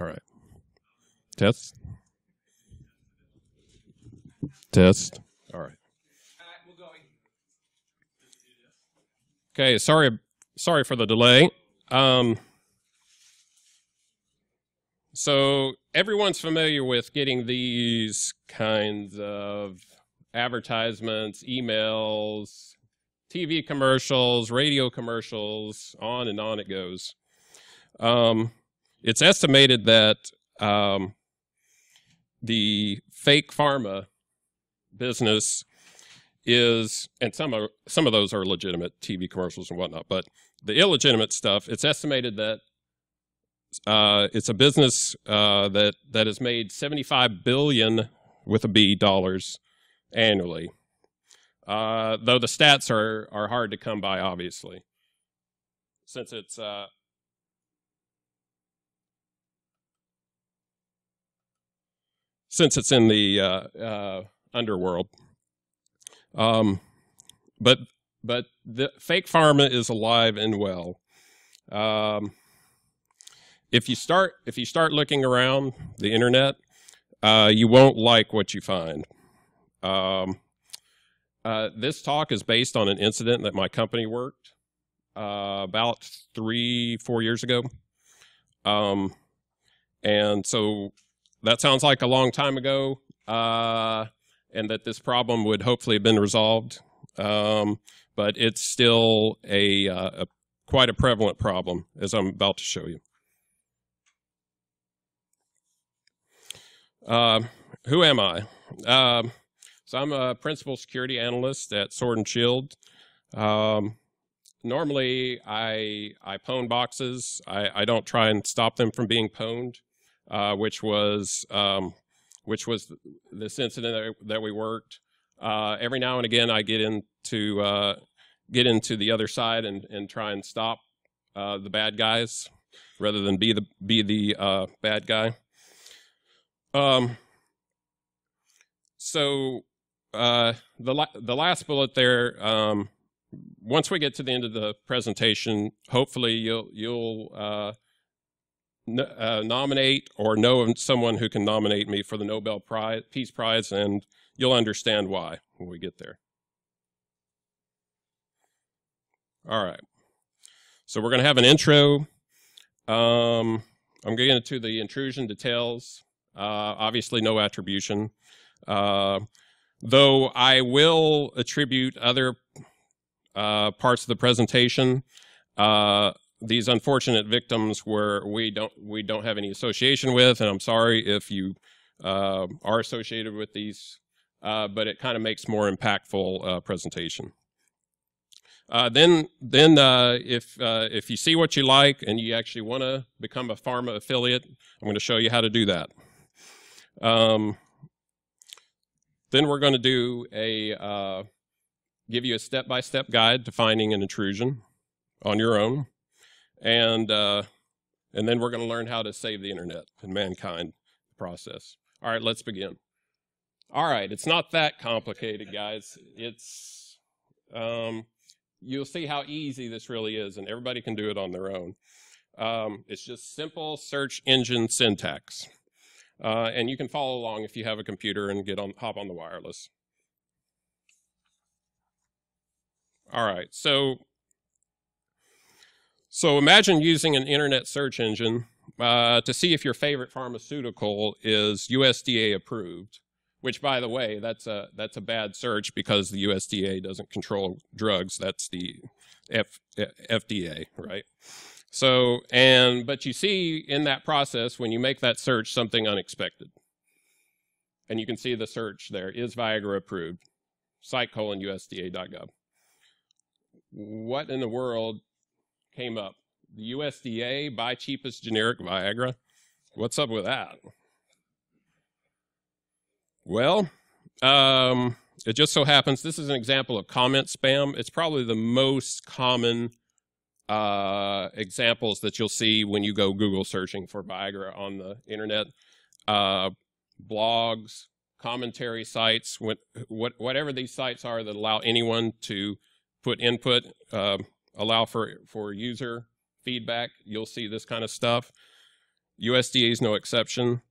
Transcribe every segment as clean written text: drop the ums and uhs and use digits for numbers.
All right. Test. Test. All right. We're going. Okay. Sorry for the delay. So everyone's familiar with getting these kinds of advertisements, emails, TV commercials, radio commercials, on and on it goes. It's estimated that the fake pharma business is, and some of those are legitimate TV commercials and whatnot, but the illegitimate stuff, it's estimated that it's a business that has made $75 billion with a B dollars annually. Though the stats are hard to come by, obviously, since it's in the underworld. But the fake pharma is alive and well. If you start looking around the internet, you won't like what you find. This talk is based on an incident that my company worked about 3-4 years ago. And so that sounds like a long time ago, and that this problem would hopefully have been resolved. But it's still quite a prevalent problem, as I'm about to show you. Who am I? So I'm a principal security analyst at Sword & Shield. Normally, I pwn boxes. I don't try and stop them from being pwned, which was this incident that we worked. Every now and again, I get into the other side and try and stop the bad guys rather than be the bad guy. So the last bullet there. Once we get to the end of the presentation, hopefully you'll nominate or know of someone who can nominate me for the Nobel Peace Prize, and you'll understand why when we get there. All right. So we're going to have an intro. I'm going to get into the intrusion details. Obviously, no attribution. Though I will attribute other parts of the presentation. These unfortunate victims where we don't have any association with, and I'm sorry if you are associated with these, but it kind of makes more impactful presentation. Then if you see what you like and you actually want to become a pharma affiliate, I'm going to show you how to do that. Then we're going to do give you a step-by-step guide to finding an intrusion on your own, and then we're going to learn how to save the internet and mankind process. All right, let's begin. All right, it's not that complicated, guys. It's you'll see how easy this really is, and everybody can do it on their own. It's just simple search engine syntax. And you can follow along if you have a computer and hop on the wireless. All right, so imagine using an internet search engine to see if your favorite pharmaceutical is USDA approved, which, by the way, that's a bad search because the USDA doesn't control drugs. That's the FDA, right? So, but you see in that process, when you make that search, something unexpected. And you can see the search there, is Viagra approved? site:/USDA.gov. What in the world came up? The USDA, buy cheapest generic Viagra? What's up with that? Well, it just so happens, this is an example of comment spam. It's probably the most common examples that you'll see when you go Google searching for Viagra on the internet. Blogs, commentary sites, whatever these sites are that allow anyone to put input, allow for user feedback, you'll see this kind of stuff. USDA is no exception.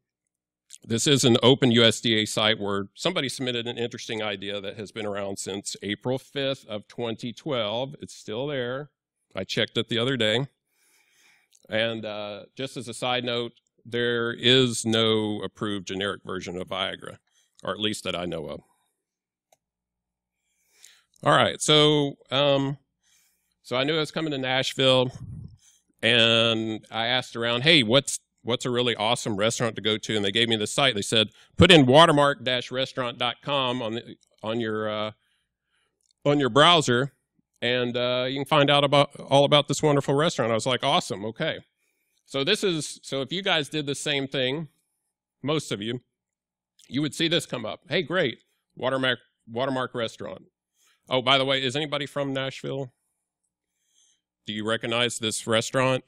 This is an open USDA site where somebody submitted an interesting idea that has been around since April 5th of 2012. It's still there. I checked it the other day. And just as a side note, there is no approved generic version of Viagra, or at least that I know of. All right, so I knew I was coming to Nashville, and I asked around, hey, what's a really awesome restaurant to go to? And they gave me the site. They said, put in watermark-restaurant.com on your browser, and you can find out all about this wonderful restaurant. I was like, awesome, okay. So if you guys did the same thing, most of you would see this come up. Hey, great, Watermark Restaurant. Oh, by the way, is anybody from Nashville? Do you recognize this restaurant?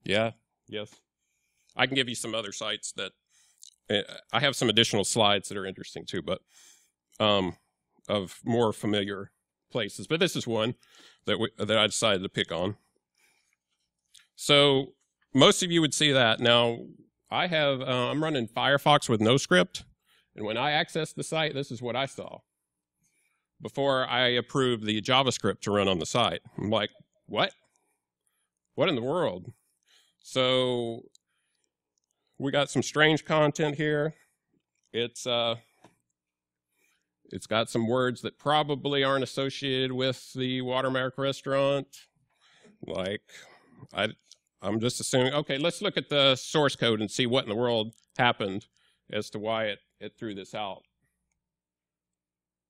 Yeah, yes. I can give you some other sites that, I have some additional slides that are interesting too, but of more familiar places. But this is one that I decided to pick on. So most of you would see that. Now, I'm running Firefox with no script, and when I accessed the site, this is what I saw before I approved the JavaScript to run on the site. I'm like, what? What in the world? So we got some strange content here. It's got some words that probably aren't associated with the Watermark Restaurant. Like, I'm just assuming, okay, let's look at the source code and see what in the world happened as to why it threw this out.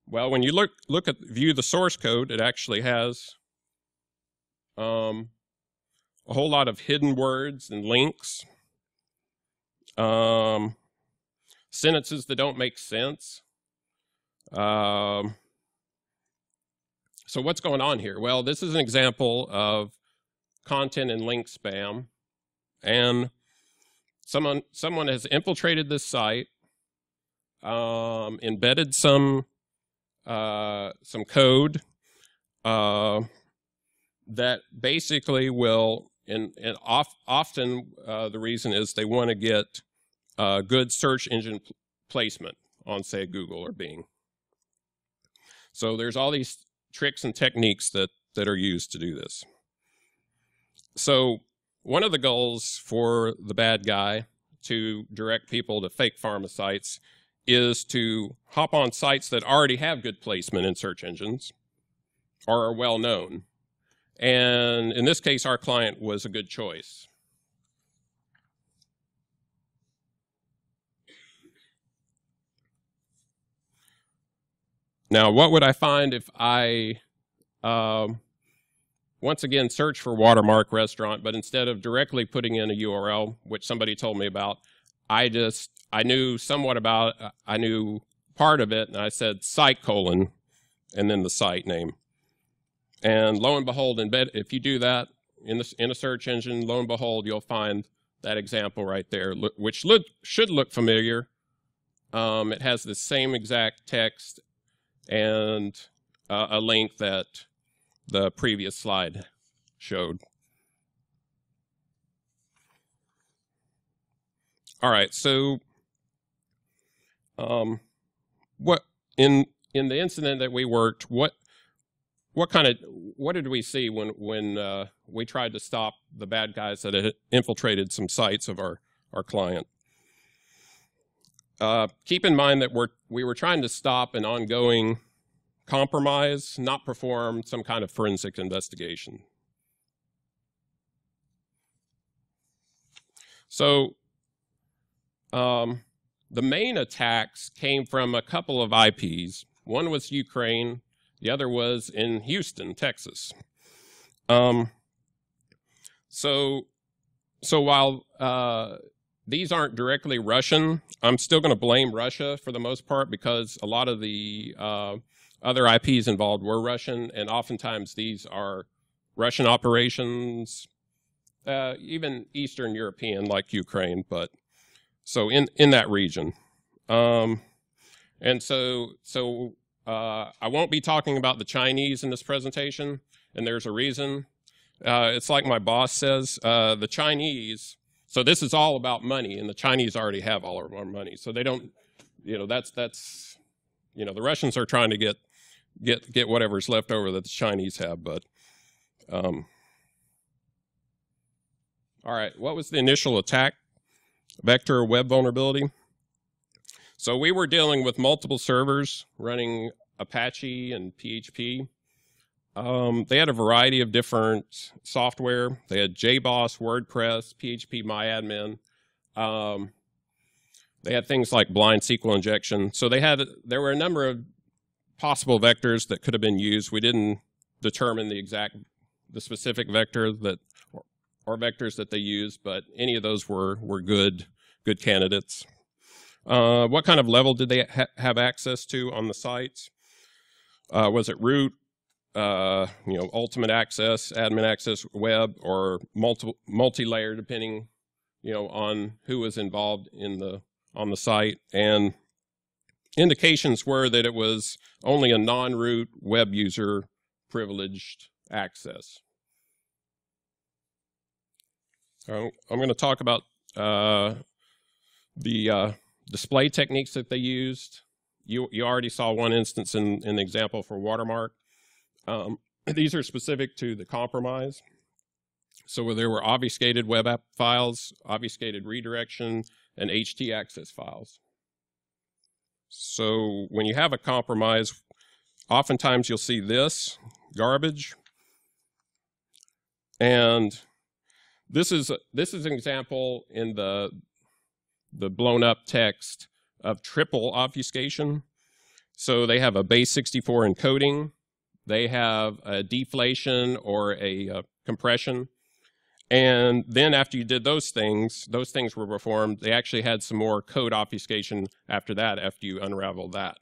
Well, when you view the source code, it actually has a whole lot of hidden words and links, sentences that don't make sense. So what's going on here? Well, this is an example of content and link spam, and someone has infiltrated this site, embedded some code that basically will, and often the reason is they want to get good search engine placement on, say, Google or Bing. So there's all these tricks and techniques that are used to do this. So one of the goals for the bad guy to direct people to fake pharma sites is to hop on sites that already have good placement in search engines or are well known. And in this case, our client was a good choice. Now, what would I find if I, once again, search for Watermark Restaurant, but instead of directly putting in a URL, which somebody told me about, I knew somewhat about it, I knew part of it, and I said site : and then the site name. And lo and behold, if you do that in a search engine, lo and behold, you'll find that example right there, which should look familiar. It has the same exact text and a link that the previous slide showed. All right, so what in the incident that we worked, what did we see when we tried to stop the bad guys that had infiltrated some sites of our client? Keep in mind that we were trying to stop an ongoing compromise, not perform some kind of forensic investigation. So the main attacks came from a couple of IPs. One was Ukraine, the other was in Houston, Texas. So while these aren't directly Russian, I'm still going to blame Russia for the most part because a lot of the other IPs involved were Russian, and oftentimes these are Russian operations, even Eastern European like Ukraine, but so in that region. And so I won't be talking about the Chinese in this presentation, and there's a reason. It's like my boss says, the Chinese So this is all about money, and the Chinese already have all of our money. So they don't, that's the Russians are trying to get whatever's left over that the Chinese have. But all right, what was the initial attack vector web vulnerability? So we were dealing with multiple servers running Apache and PHP. They had a variety of different software. They had JBoss, WordPress, PHP MyAdmin. They had things like blind SQL injection. So there were a number of possible vectors that could have been used. We didn't determine the specific vector or vectors that they used, but any of those were good candidates. What kind of level did they have access to on the sites? Was it root, ultimate access, admin access, web, or multi-layer, depending, on who was involved on the site? And indications were that it was only a non-root web user privileged access. So I'm going to talk about the display techniques that they used. You already saw one instance in the example for watermark. These are specific to the compromise. So there were obfuscated web app files, obfuscated redirection, and Htaccess files. So when you have a compromise, oftentimes you'll see this garbage. And this is an example in the blown up text of triple obfuscation. So they have a base 64 encoding, they have a deflation or a compression, and then after you did those things were performed, they actually had some more code obfuscation after that, after you unraveled that.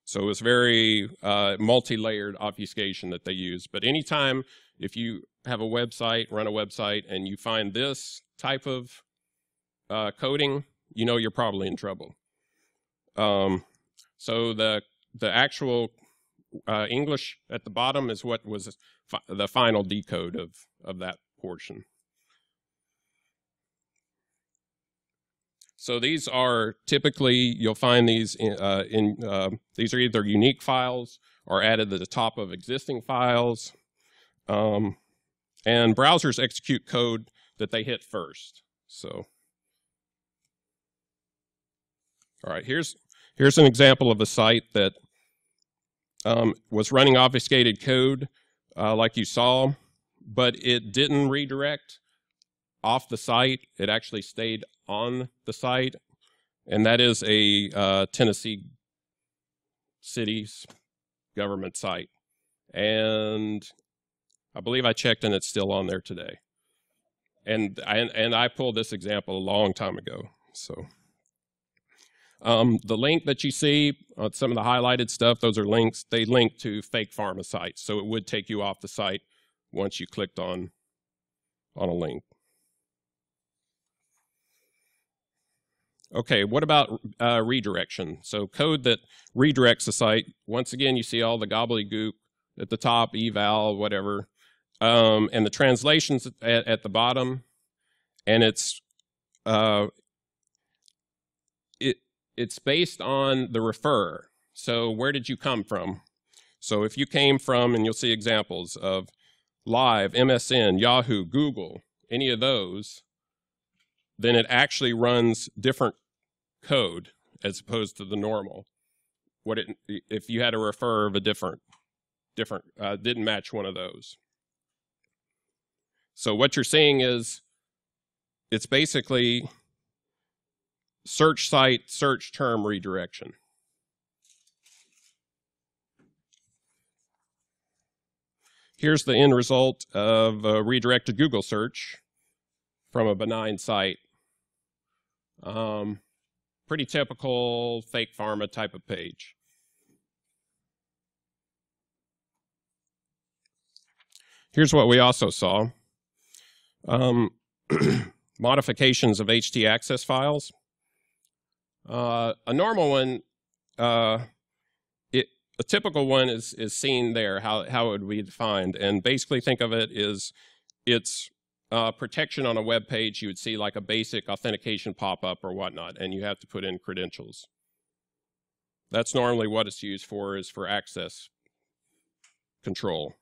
So it was very multi-layered obfuscation that they used. But anytime, if you have a website, run a website, and you find this type of coding, you're probably in trouble. So the actual English at the bottom is what was the final decode of that portion. So these are typically, you'll find these these are either unique files or added to the top of existing files. And browsers execute code that they hit first. So, all right, here's an example of a site that was running obfuscated code like you saw, but it didn't redirect off the site. It actually stayed on the site, and that is a Tennessee city's government site. And I believe I checked, and it's still on there today. And I pulled this example a long time ago. So the link that you see, some of the highlighted stuff, those are links. They link to fake pharma sites, so it would take you off the site once you clicked on a link. Okay, what about redirection? So code that redirects the site. Once again, you see all the gobbledygook at the top, eval, whatever, and the translations at the bottom, and it's based on the referrer. So where did you come from? So if you came from, and you'll see examples of Live, MSN, Yahoo, Google, any of those, then it actually runs different code as opposed to the normal. If you had a referrer of a different didn't match one of those. So what you're seeing is it's basically search site, search term redirection. Here's the end result of a redirected Google search from a benign site. Pretty typical fake pharma type of page. Here's what we also saw. Modifications of Htaccess files. A normal one, a typical one is seen there, how it would be defined. And basically think of it as it's protection on a web page, you would see like a basic authentication pop-up or whatnot, and you have to put in credentials. That's normally what it's used for, is for access control.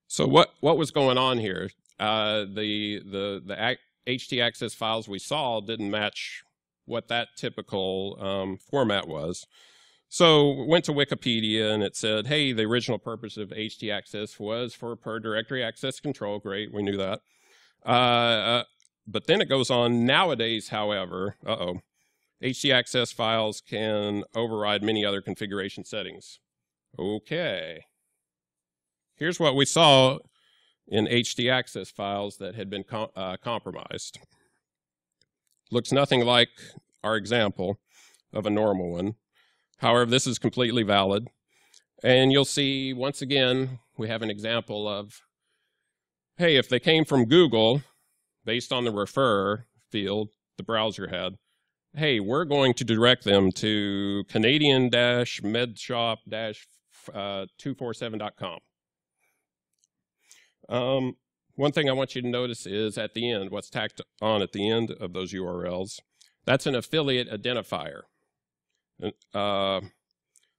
So what was going on here? The Htaccess files we saw didn't match what that typical format was. So went to Wikipedia and it said, hey, the original purpose of Htaccess was for per directory access control. Great, we knew that. But then it goes on, nowadays, however, Htaccess files can override many other configuration settings. Okay. Here's what we saw in Htaccess files that had been compromised. Looks nothing like our example of a normal one. However, this is completely valid. And you'll see, once again, we have an example of, hey, if they came from Google, based on the refer field the browser had, hey, we're going to direct them to Canadian-medshop-247.com. One thing I want you to notice is at the end, what's tacked on at the end of those URLs, that's an affiliate identifier.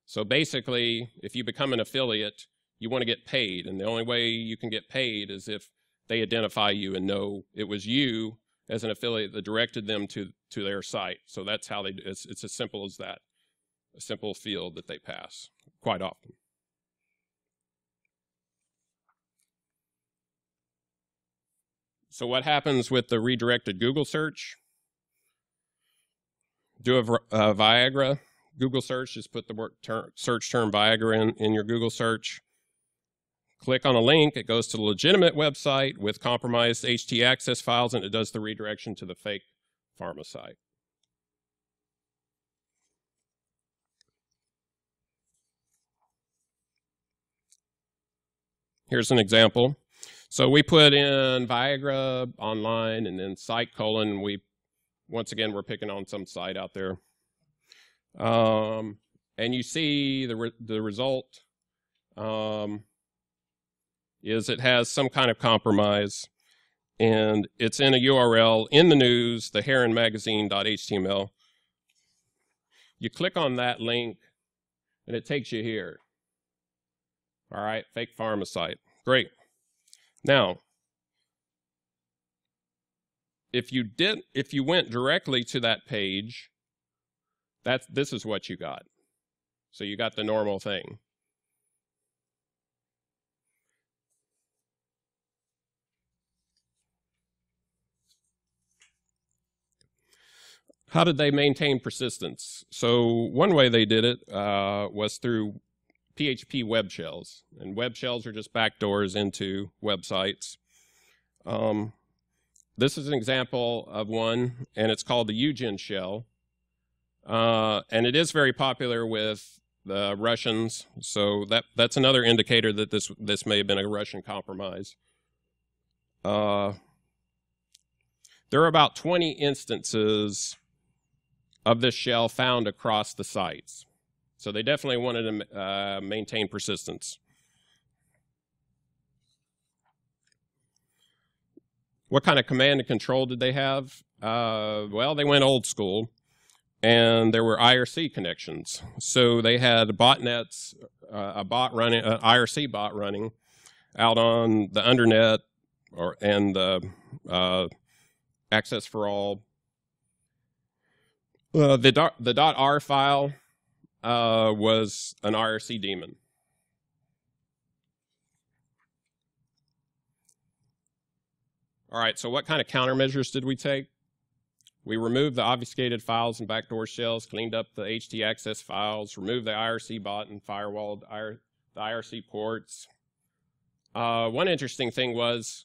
So basically, if you become an affiliate, you want to get paid, and the only way you can get paid is if they identify you and know it was you as an affiliate that directed them to their site. So that's how it's as simple as that, a simple field that they pass quite often. So what happens with the redirected Google search? Do a Viagra Google search, just put the search term Viagra in your Google search. Click on a link, it goes to the legitimate website with compromised Htaccess files, and it does the redirection to the fake pharma site. Here's an example. So we put in Viagra online and then site : once again, we're picking on some site out there. And you see the result is it has some kind of compromise, and it's in a URL in the news, the heronmagazine.html. You click on that link, and it takes you here. All right, fake pharma site. Great. Now, if you went directly to that page, this is what you got. So you got the normal thing. How did they maintain persistence? So one way they did it was through PHP web shells. And web shells are just backdoors into websites. This is an example of one, and it's called the Eugen shell. And it is very popular with the Russians, so that's another indicator that this may have been a Russian compromise. There are about 20 instances of this shell found across the sites. So they definitely wanted to maintain persistence. What kind of command and control did they have? Well, they went old school, and there were IRC connections. So they had botnets, an IRC bot running out on the undernet and the access for all. The .r file was an IRC daemon. All right, so what kind of countermeasures did we take? We removed the obfuscated files and backdoor shells, cleaned up the Htaccess files, removed the IRC bot and firewalled the IRC ports. One interesting thing was,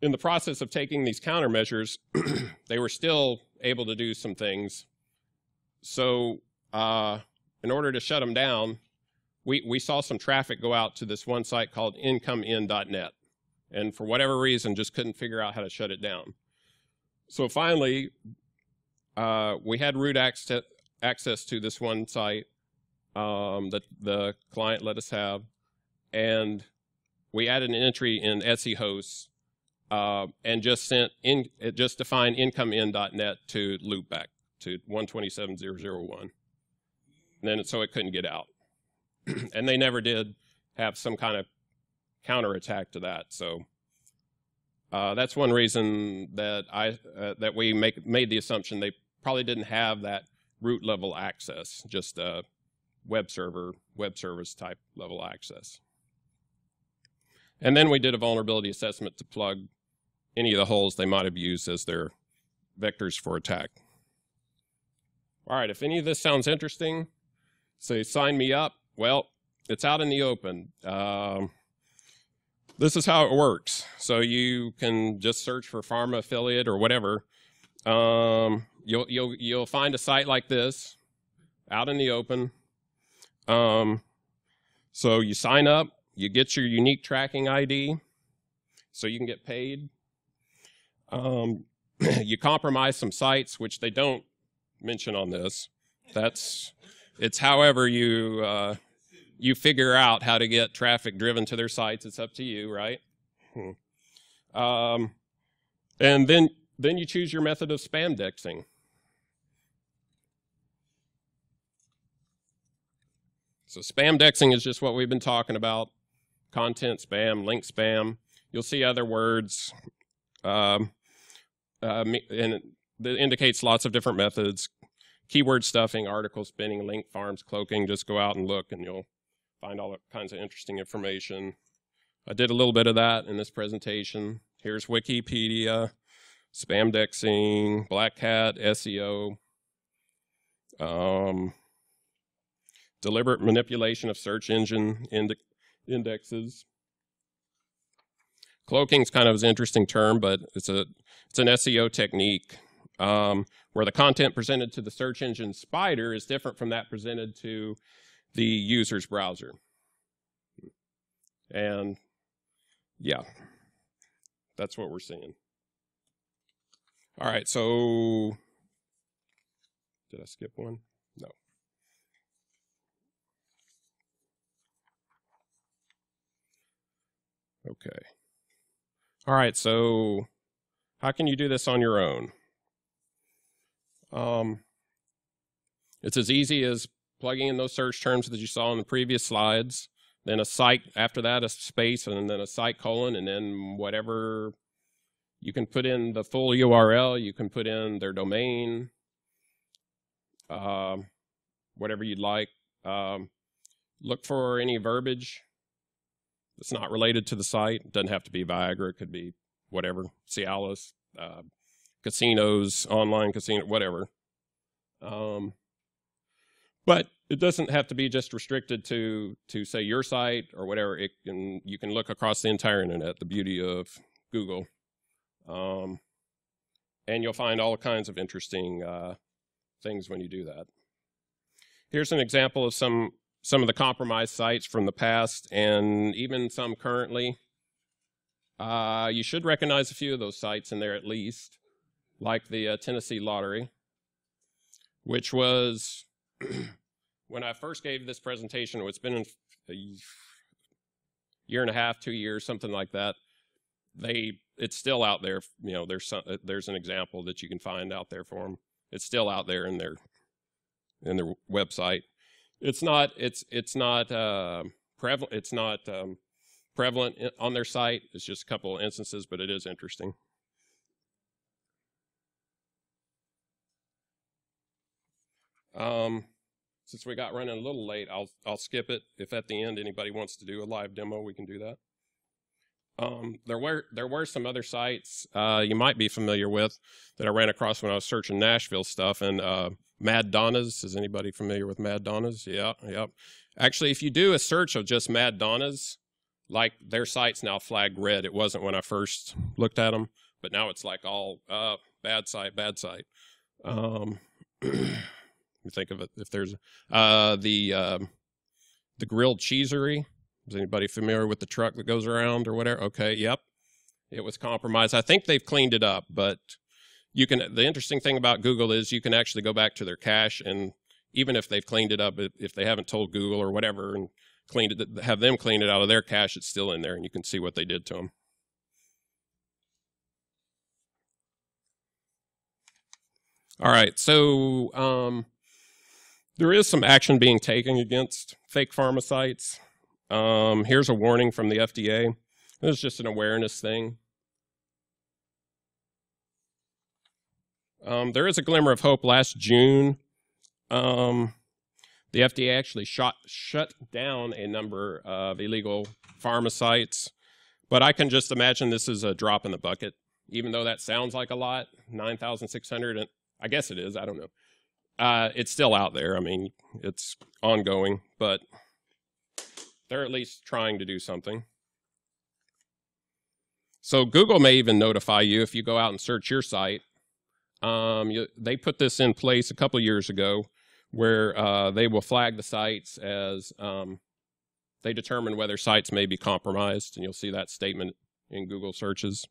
in the process of taking these countermeasures, they were still able to do some things. So in order to shut them down, we saw some traffic go out to this one site called incomein.net. And for whatever reason, just couldn't figure out how to shut it down. So finally, we had root access to this one site. that the client let us have, and we added an entry in Etsy hosts and just defined incomeinnet to loopback to 127.0.0.1, and then so it couldn't get out. And they never did have some kind of counterattack to that. So that's one reason that that we made the assumption they probably didn't have that root level access, just a web service type level access. And then we did a vulnerability assessment to plug any of the holes they might have used as their vectors for attack. All right, if any of this sounds interesting, say sign me up. Well, it's out in the open. This is how it works. So you can just search for pharma affiliate or whatever. You'll find a site like this out in the open. So you sign up, you get your unique tracking ID, so you can get paid. You compromise some sites, which they don't mention on this. It's however you figure out how to get traffic driven to their sites. It's up to you, right? And then you choose your method of spam dexing. So spam dexing is just what we've been talking about. Content spam, link spam. You'll see other words. And it indicates lots of different methods. Keyword stuffing, article spinning, link farms, cloaking. Just go out and look and you'll find all kinds of interesting information. I did a little bit of that in this presentation. Here's Wikipedia, spam dexing, Black Hat, SEO, deliberate manipulation of search engine indexes. Cloaking is kind of an interesting term, but it's an SEO technique where the content presented to the search engine spider is different from that presented to the user's browser. And yeah, that's what we're seeing. All right, so did I skip one? No. Okay. All right, so how can you do this on your own? It's as easy as plugging in those search terms that you saw in the previous slides, then a site, after that a space, and then a site colon, and then whatever. You can put in the full URL, you can put in their domain, whatever you'd like. Look for any verbiage that's not related to the site. It doesn't have to be Viagra, it could be whatever, Cialis, casinos, online casino, whatever. But it doesn't have to be just restricted to say your site or whatever. You can look across the entire internet, the beauty of Google. And you'll find all kinds of interesting things when you do that. Here's an example of some of the compromised sites from the past and even some currently. You should recognize a few of those sites in there at least, like the Tennessee Lottery, which was, when I first gave this presentation, it's been a year and a half, 2 years, something like that. It's still out there. You know, there's an example that you can find out there for them. It's still out there in their website. It's not prevalent on their site. It's just a couple of instances, but it is interesting. Since we got running a little late, I'll skip it. If at the end anybody wants to do a live demo, we can do that. There were some other sites you might be familiar with that I ran across when I was searching Nashville stuff. And Mad Donnas, is anybody familiar with Mad Donnas? Yeah, yep. Actually, if you do a search of just Mad Donnas, like their site's now flagged red. It wasn't when I first looked at them, but now it's like all bad site, bad site. You think of it, if there's the grilled cheesery. Is anybody familiar with the truck that goes around or whatever? Okay, yep. It was compromised. I think they've cleaned it up, but you can. The interesting thing about Google is you can actually go back to their cache and even if they've cleaned it up, if they haven't told Google or whatever and cleaned it, have them clean it out of their cache, it's still in there, and you can see what they did to them. All right, so there is some action being taken against fake pharma sites. Here's a warning from the FDA. This is just an awareness thing. There is a glimmer of hope. Last June, the FDA actually shut down a number of illegal pharma sites, but I can just imagine this is a drop in the bucket, even though that sounds like a lot, 9,600, and I guess it is, I don't know. It's still out there. I mean, it's ongoing, but they're at least trying to do something. So Google may even notify you if you go out and search your site. They put this in place a couple of years ago where they will flag the sites as they determine whether sites may be compromised, and you'll see that statement in Google searches.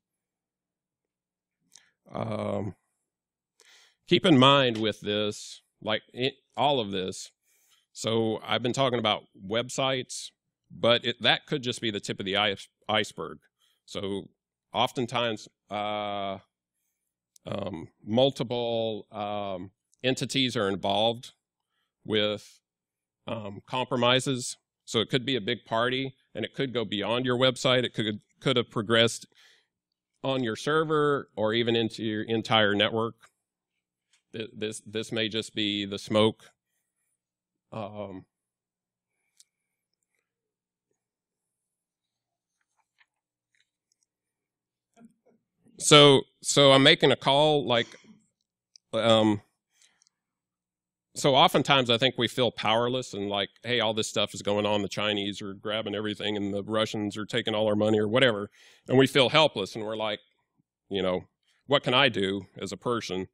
Keep in mind with this, like all of this, so I've been talking about websites, but that could just be the tip of the iceberg. So oftentimes multiple entities are involved with compromises. So it could be a big party, and it could go beyond your website. It could have progressed on your server or even into your entire network. This may just be the smoke. So I'm making a call, like, so oftentimes I think we feel powerless and like, hey, all this stuff is going on. The Chinese are grabbing everything and the Russians are taking all our money or whatever. And we feel helpless and we're like, you know, what can I do as a person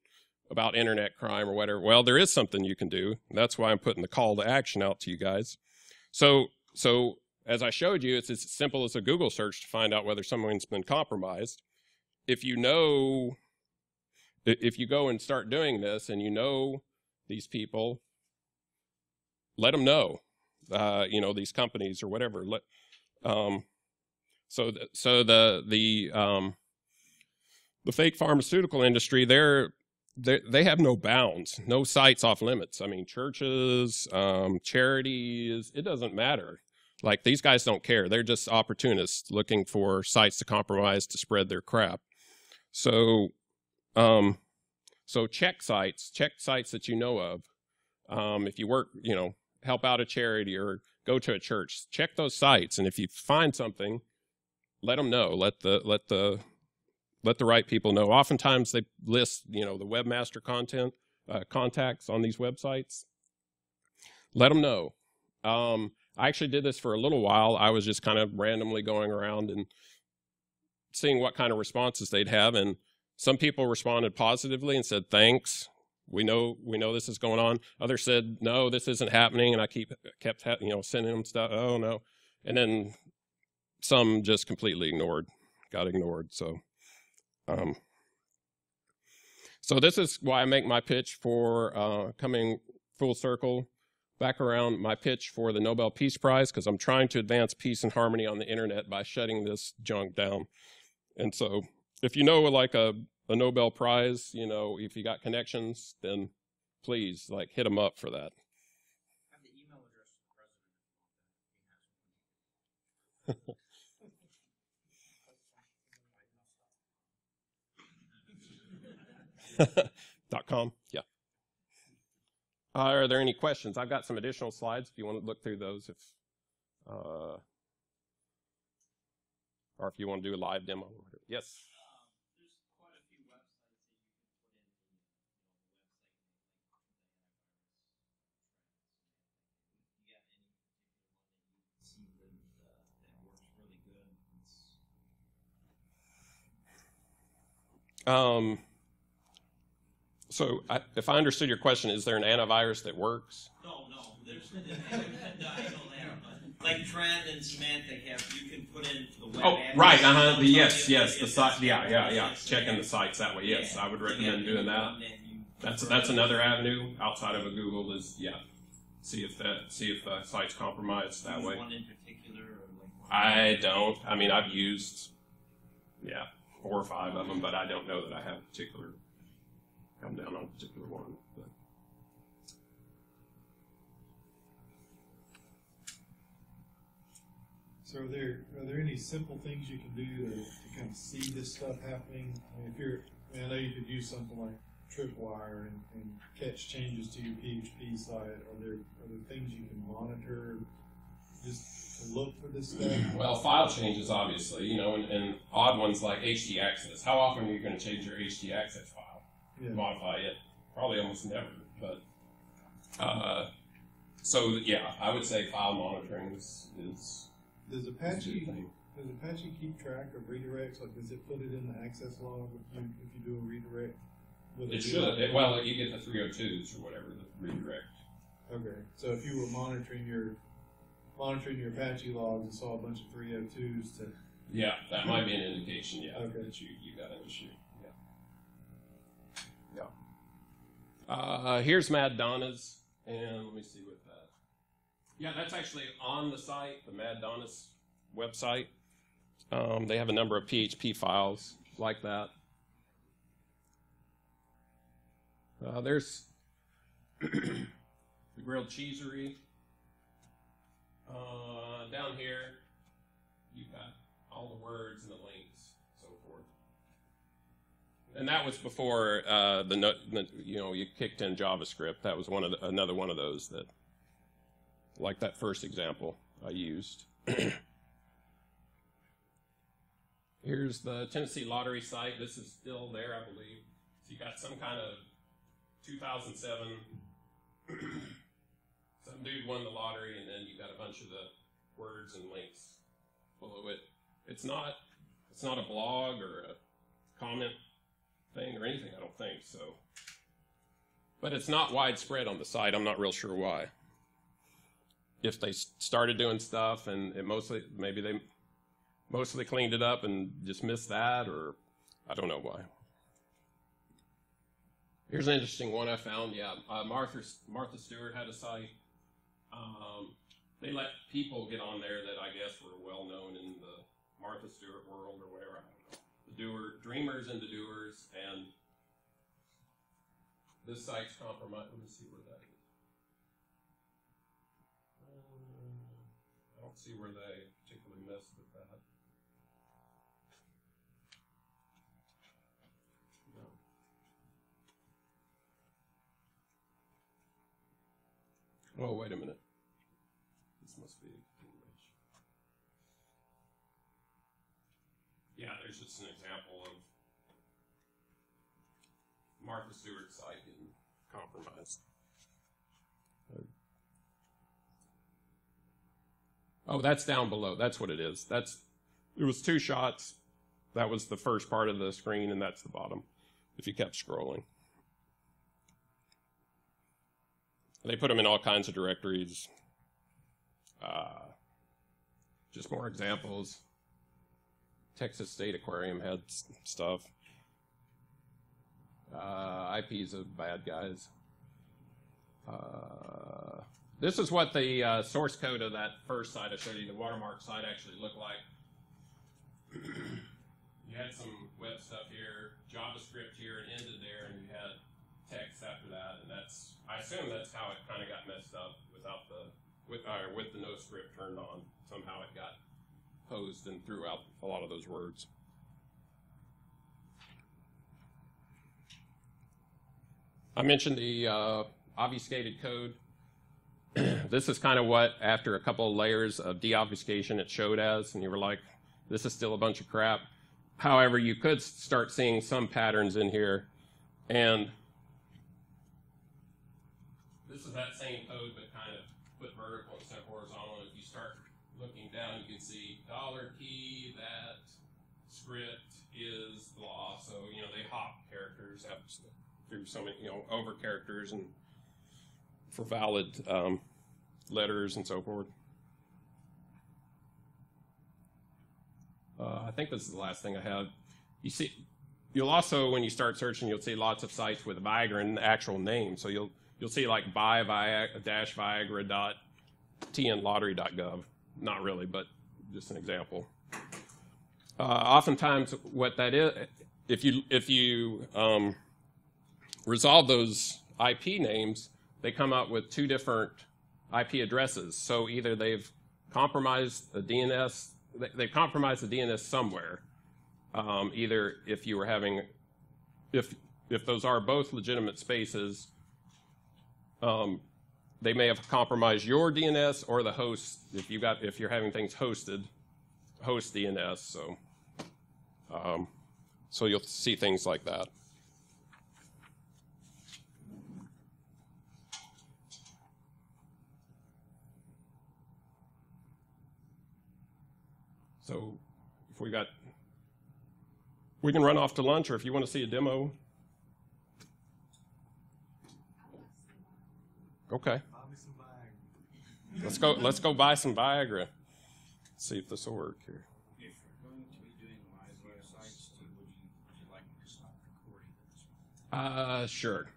about internet crime or whatever? Well, there is something you can do. And that's why I'm putting the call to action out to you guys. So as I showed you, it's as simple as a Google search to find out whether someone's been compromised. If you know, if you go and start doing this and you know these people, let them know, you know, these companies or whatever. So the fake pharmaceutical industry, they have no bounds, no sites off limits. I mean, churches, charities, it doesn't matter. Like, these guys don't care. They're just opportunists looking for sites to compromise to spread their crap. So, so check sites that you know of. If you work, you know, help out a charity or go to a church, check those sites. And if you find something, let them know. Let the right people know. Oftentimes they list, you know, the webmaster contacts on these websites. Let them know. I actually did this for a little while. I was just kind of randomly going around and seeing what kind of responses they'd have, and some people responded positively and said, thanks, we know this is going on. Others said, no, this isn't happening, and I kept you know, sending them stuff, oh no. And then some just completely got ignored. So so this is why I make my pitch for coming full circle back around, my pitch for the Nobel Peace Prize, because I'm trying to advance peace and harmony on the internet by shutting this junk down. And so if you know, like a Nobel Prize, you know, if you got connections, then please, like, hit them up for that. Have the email address of the president. .com, yeah. Are there any questions? I've got some additional slides if you want to look through those, or if you want to do a live demo. Yes. There's quite a few websites that you can put in the website. You got any particular one that you see that works really good? So if I understood your question, is there an antivirus that works? No. There's I know that, but like Trend and Symantec you can put in the web. Oh, right. Yes. The site. Yeah. Checking the sites that way. Yes, I would recommend doing that. That's another avenue outside of a Google is see if the site's compromised that way. One in particular, or like I don't. I mean, I've used 4 or 5 of them, but I don't know that I have come down on a particular one. But. So are there any simple things you can do to kind of see this stuff happening? I mean, I know you could use something like Tripwire and catch changes to your PHP site. Are there things you can monitor just to look for this stuff? Well, file changes, obviously, and odd ones like Htaccess. How often are you going to change your Htaccess file? Yeah. Modify it? Probably almost never. But so I would say file monitoring is Does Apache keep track of redirects? Like, does it put it in the access log if you do a redirect? It should. You get the 302s or whatever, the redirect. Okay, so if you were monitoring your Apache logs and saw a bunch of 302s to... Yeah, that might be an indication, okay. that you got an issue. Yeah. Here's Mad Donna's, and let me see what that... Yeah, that's actually on the site, the Mad Donna's website. They have a number of PHP files like that. There's the grilled cheesery. Down here, you've got all the words and the links, so forth. And that was before you kicked in JavaScript. That was another one of those that, like that first example I used. Here's the Tennessee Lottery site. This is still there, I believe. So you got some kind of 2007, some dude won the lottery, and then you got a bunch of the words and links below it. It's not a blog or a comment thing or anything, I don't think so. But it's not widespread on the site. I'm not real sure why. If they started doing stuff and they mostly cleaned it up and just missed that, or I don't know why. Here's an interesting one I found. Martha Stewart had a site. They let people get on there that I guess were well known in the Martha Stewart world or whatever. I don't know. The dreamers and the doers, and this site's compromised. Let me see where that is. I don't see where they particularly messed with that. No. Oh, wait a minute. This must be English. Yeah, there's just an example of Martha Stewart's site getting compromised. Oh, that's down below. That's what it is. It was 2 shots. That was the first part of the screen, and that's the bottom, if you kept scrolling. They put them in all kinds of directories. Just more examples. Texas State Aquarium had stuff. IPs of bad guys. This is what the source code of that first site I showed you, the watermark site, actually looked like. You had some web stuff here, JavaScript here, and ended there, and you had text after that, and I assume that's how it kind of got messed up with the no script turned on. Somehow it got posed and threw out a lot of those words. I mentioned the obfuscated code. This is kind of what, after a couple of layers of deobfuscation, it showed as, and you were like, this is still a bunch of crap. However, you could start seeing some patterns in here, and this is that same code, but kind of put vertical instead of horizontal. If you start looking down, you can see $key, that script is blah. So, they hop characters through so many, over characters and for valid letters and so forth. I think this is the last thing I have. You see, you'll also, when you start searching, you'll see lots of sites with Viagra and the actual name. So you'll see like buy-viagra.tnlottery.gov. Not really, but just an example. Oftentimes, what that is, if you resolve those IP names, they come out with two different IP addresses. So either they've compromised the DNS, they've compromised the DNS somewhere. Either if you were having, if those are both legitimate spaces, they may have compromised your DNS or the host if you're having things hosted, host DNS. So you'll see things like that. So if we can run off to lunch, or if you want to see a demo. Okay. Let's go buy some Viagra. See if this will work here. If you're going to be doing live websites, would you like me to stop recording at this point? Sure.